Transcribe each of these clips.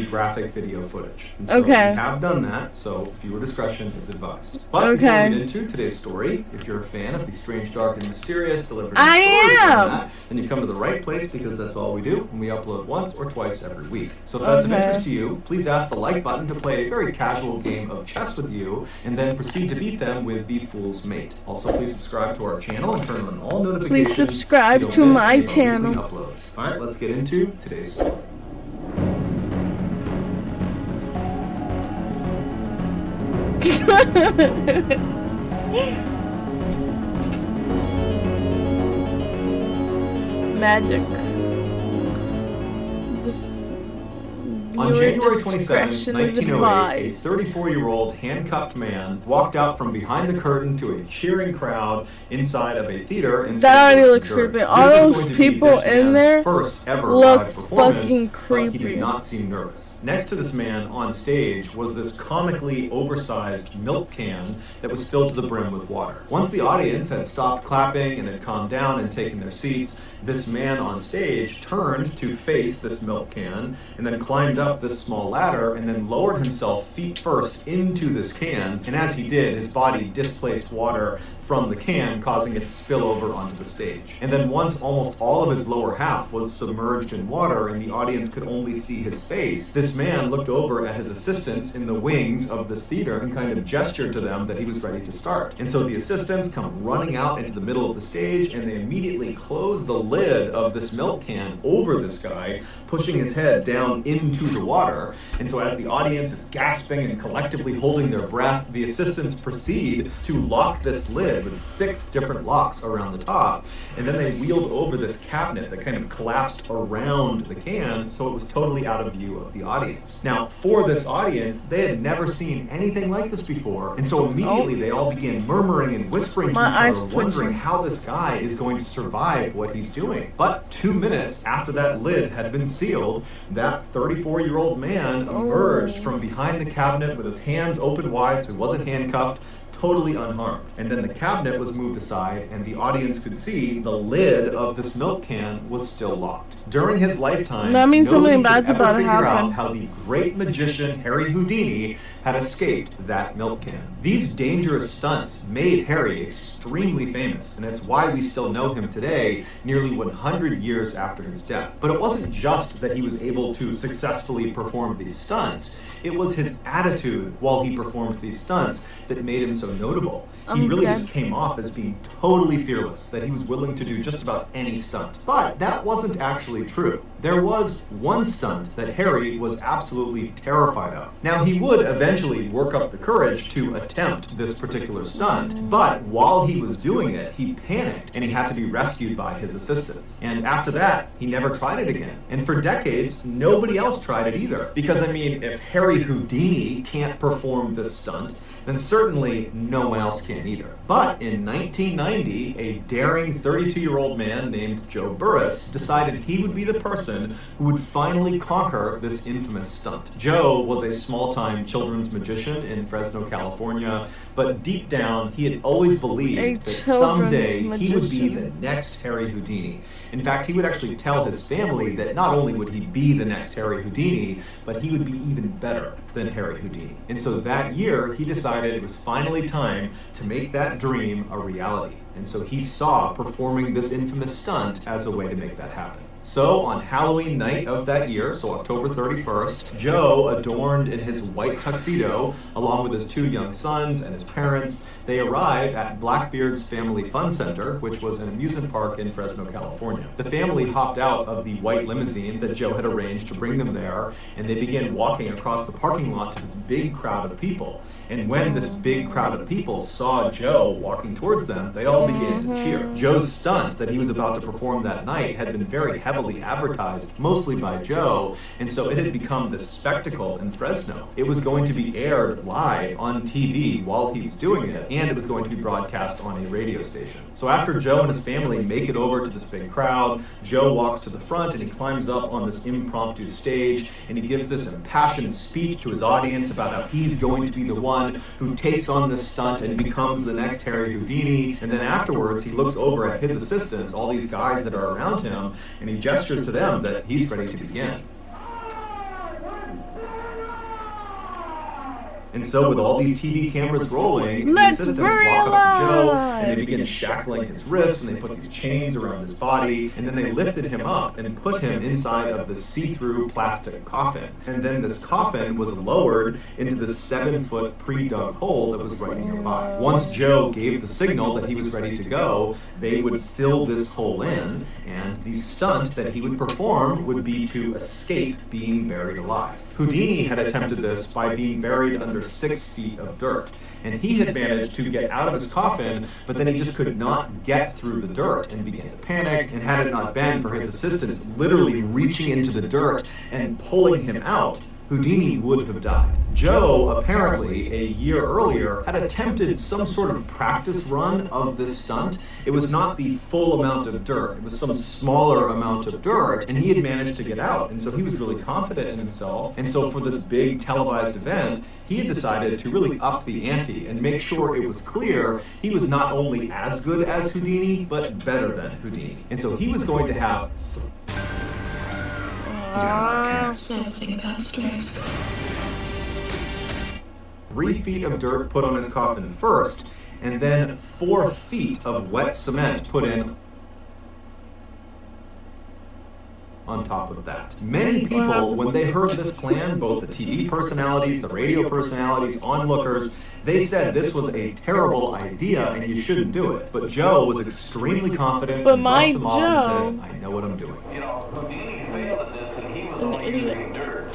graphic video footage. And so we have done that, so viewer discretion is advised. But before we get into today's story, if you're a fan of the strange, dark, and mysterious delivered stories like that, then you come to the right place, because that's all we do, and we upload once or twice every week. So if that's of interest to you, please ask the like button to play a very casual game of chess with you, and then proceed to beat them with the Fool's Mate. Also, please subscribe to our channel and turn on all notifications. Please subscribe to my channel. Uploads. All right, let's get into today's story. Magic. On January 27, 1908, a 34-year-old handcuffed man walked out from behind the curtain to a cheering crowd inside of a theater in That already looks creepy. All those people in there first ever look live performance, fucking creepy. But he did not seem nervous. Next to this man on stage was this comically oversized milk can that was filled to the brim with water. Once the audience had stopped clapping and had calmed down and taken their seats, this man on stage turned to face this milk can and then climbed up this small ladder and then lowered himself feet first into this can, and as he did, his body displaced water from the can, causing it to spill over onto the stage. And then once almost all of his lower half was submerged in water and the audience could only see his face, this man looked over at his assistants in the wings of this theater and kind of gestured to them that he was ready to start. And so the assistants come running out into the middle of the stage, and they immediately close the lid of this milk can over this guy, pushing his head down into the water. And so as the audience is gasping and collectively holding their breath, the assistants proceed to lock this lid with 6 different locks around the top, and then they wheeled over this cabinet that kind of collapsed around the can, so it was totally out of view of the audience. Now, for this audience, they had never seen anything like this before, and so immediately they all began murmuring and whispering to each other, wondering how this guy is going to survive what he's doing. But 2 minutes after that lid had been sealed, that 34-year-old man emerged from behind the cabinet with his hands open wide, so he wasn't handcuffed, totally unharmed. And then the cabinet was moved aside, and the audience could see the lid of this milk can was still locked. During his lifetime, that means something bad's about to figure happen. out how the great magician Harry Houdini had escaped that milk can. These dangerous stunts made Harry extremely famous, and it's why we still know him today, nearly 100 years after his death. But it wasn't just that he was able to successfully perform these stunts, it was his attitude while he performed these stunts that made him so notable. He really just came off as being totally fearless, that he was willing to do just about any stunt. But that wasn't actually true. There was one stunt that Harry was absolutely terrified of. Now, he would eventually work up the courage to attempt this particular stunt, but while he was doing it, he panicked and he had to be rescued by his assistants. And after that, he never tried it again. And for decades, nobody else tried it either. Because, I mean, if Harry Houdini can't perform this stunt, then certainly no one else can either. But in 1990, a daring 32-year-old man named Joe Burris decided he would be the person who would finally conquer this infamous stunt. Joe was a small-time children's magician in Fresno, California, but deep down, he had always believed that someday he would be the next Harry Houdini. In fact, he would actually tell his family that not only would he be the next Harry Houdini, but he would be even better than Harry Houdini. And so that year, he decided it was finally time to make that dream a reality. And so he saw performing this infamous stunt as a way to make that happen. So on Halloween night of that year, so October 31st, Joe, adorned in his white tuxedo, along with his 2 young sons and his parents, they arrive at Blackbeard's Family Fun Center, which was an amusement park in Fresno, California. The family hopped out of the white limousine that Joe had arranged to bring them there, and they began walking across the parking lot to this big crowd of people. And when this big crowd of people saw Joe walking towards them, they all began to cheer. Joe's stunt that he was about to perform that night had been very heavily advertised, mostly by Joe, and so it had become this spectacle in Fresno. It was going to be aired live on TV while he was doing it, and it was going to be broadcast on a radio station. So after Joe and his family make it over to this big crowd, Joe walks to the front and he climbs up on this impromptu stage, and he gives this impassioned speech to his audience about how he's going to be the one who takes on this stunt and becomes the next Harry Houdini. And then afterwards, he looks over at his assistants, all these guys that are around him, and he gestures to them that he's ready to begin. And so with all these TV cameras rolling, the Let's assistants bury walk up to Joe alive. and they begin shackling his wrists and they put these chains around his body, and then they lifted him up and put him inside of the see-through plastic coffin. And then this coffin was lowered into the 7-foot pre-dug hole that was right nearby. Once Joe gave the signal that he was ready to go, they would fill this hole in, and the stunt that he would perform would be to escape being buried alive. Houdini had attempted this by being buried under 6 feet of dirt, and he had managed to get out of his coffin, but then he just could not get through the dirt and began to panic, and had it not been for his assistants literally reaching into the dirt and pulling him out, Houdini would have died. Joe, apparently, a year earlier, had attempted some sort of practice run of this stunt. It was not the full amount of dirt. It was some smaller amount of dirt, and he had managed to get out. And so he was really confident in himself. And so for this big televised event, he had decided to really up the ante and make sure it was clear he was not only as good as Houdini, but better than Houdini. And so he was going to have... Nothing about stories. 3 feet of dirt put on his coffin first, and then 4 feet of wet cement put in on top of that. Many people, when they heard this plan, both the TV personalities, the radio personalities, onlookers, they said this was a terrible idea and you shouldn't do it. But Joe was extremely confident But and my brushed them off Joe- and said, I know what I'm doing. You know, Houdini failed at this and he was An only idiot. using dirt.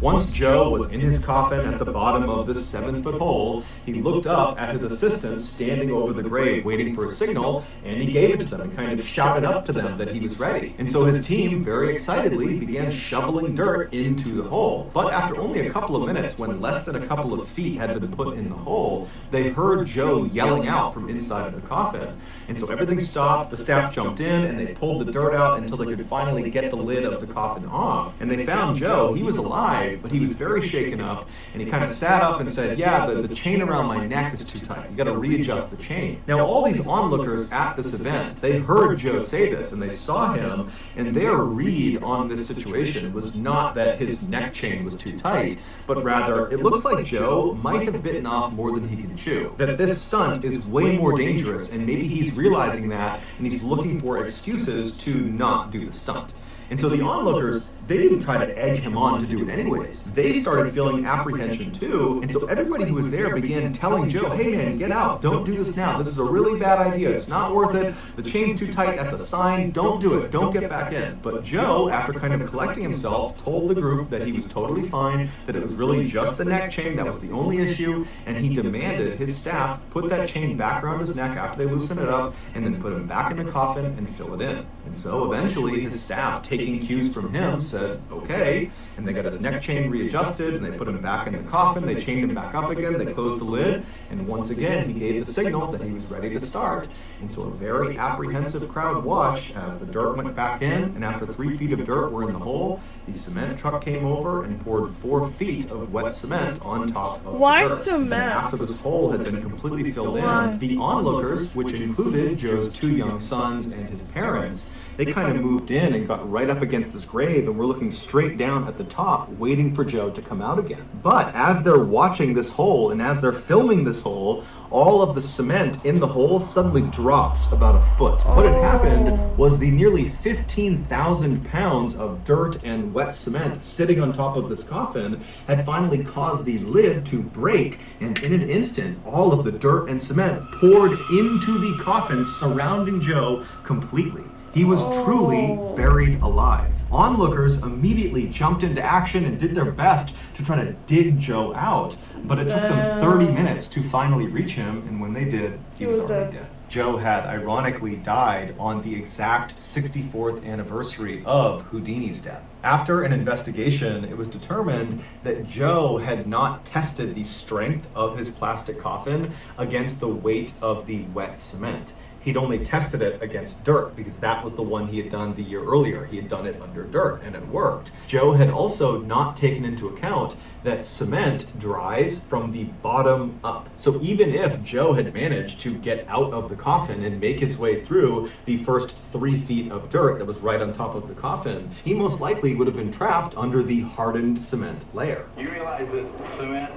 Once Joe was in his coffin at the bottom of this 7-foot hole, he looked up at his assistants standing over the grave waiting for a signal, and he gave it to them and kind of shouted up to them that he was ready. And so his team, very excitedly, began shoveling dirt into the hole. But after only a couple of minutes, when less than a couple of feet had been put in the hole, they heard Joe yelling out from inside of the coffin. And so everything stopped, the staff jumped in, and they pulled the dirt out until they could finally get the lid of the coffin off. And they found Joe. He was alive, but he was very shaken up, and he kind of sat up and said, yeah, the chain around my neck is too tight. You got to readjust the chain. Now, all these onlookers at this event, they heard Joe say this, and they saw him, and their read on this situation was not that his neck chain was too tight, but rather, it looks like Joe might have bitten off more than he can chew. That this stunt is way more dangerous, and maybe he's realizing that, and he's looking for excuses to not do the stunt. And so the onlookers, they didn't try to egg him on to do it anyways. They started feeling apprehension too, and so everybody who was there began telling Joe, hey man, get out, don't do this now, this is a really bad idea, it's not worth it, the chain's too tight, that's a sign, don't do it, don't get back in. But Joe, after kind of collecting himself, told the group that he was totally fine, that it was really just the neck chain, that was the only issue, and he demanded his staff put that chain back around his neck after they loosened it up, and then put him back in the coffin and fill it in. And so eventually his staff, taking cues from him, said, okay, and they got his neck chain readjusted, and they put him back in the coffin, they chained him back up again, they closed the lid, and once again he gave the signal that he was ready to start. And so a very apprehensive crowd watched as the dirt went back in, and after 3 feet of dirt were in the hole, the cement truck came over and poured 4 feet of wet cement on top of Why the dirt. cement? And after this hole had been completely filled Why? in, the onlookers, which included Joe's 2 young sons and his parents, they kind of moved in and got right up against this grave and were looking straight down at the top, waiting for Joe to come out again. But as they're watching this hole and as they're filming this hole, all of the cement in the hole suddenly drops about a foot. What had happened was the nearly 15,000 pounds of dirt and wet cement sitting on top of this coffin had finally caused the lid to break, and in an instant, all of the dirt and cement poured into the coffin surrounding Joe completely. He was truly buried alive. Onlookers immediately jumped into action and did their best to try to dig Joe out, but it took them 30 minutes to finally reach him, and when they did, he was already dead. Joe had ironically died on the exact 64th anniversary of Houdini's death. After an investigation, it was determined that Joe had not tested the strength of his plastic coffin against the weight of the wet cement. he'd only tested it against dirt because that was the one he had done the year earlier. He had done it under dirt and it worked. Joe had also not taken into account that cement dries from the bottom up. So even if Joe had managed to get out of the coffin and make his way through the first 3 feet of dirt that was right on top of the coffin, he most likely would have been trapped under the hardened cement layer. You realize that cement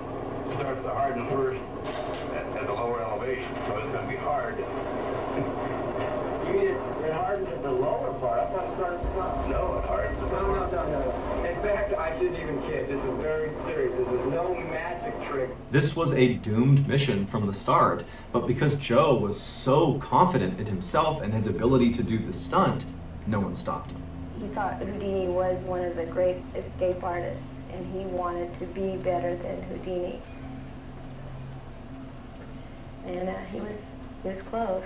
starts to harden first at a lower elevation, so it's going to be hard. You mean it hardens at the lower part? I thought it started at the top. No, it hardens at the top. No. In fact, I shouldn't even kid. This is very serious. This is no magic trick. This was a doomed mission from the start, but because Joe was so confident in himself and his ability to do the stunt, no one stopped him. He thought Houdini was one of the great escape artists, and he wanted to be better than Houdini. And he was close.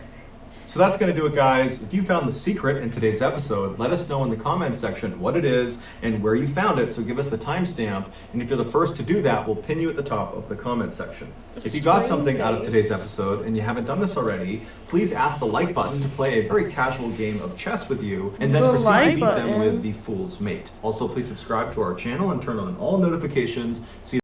So that's going to do it, guys. If you found the secret in today's episode, let us know in the comments section what it is and where you found it. So give us the timestamp. And if you're the first to do that, we'll pin you at the top of the comment section. If you got something out of today's episode and you haven't done this already, please ask the like button to play a very casual game of chess with you and then proceed to beat them with the Fool's Mate. Also, please subscribe to our channel and turn on all notifications so you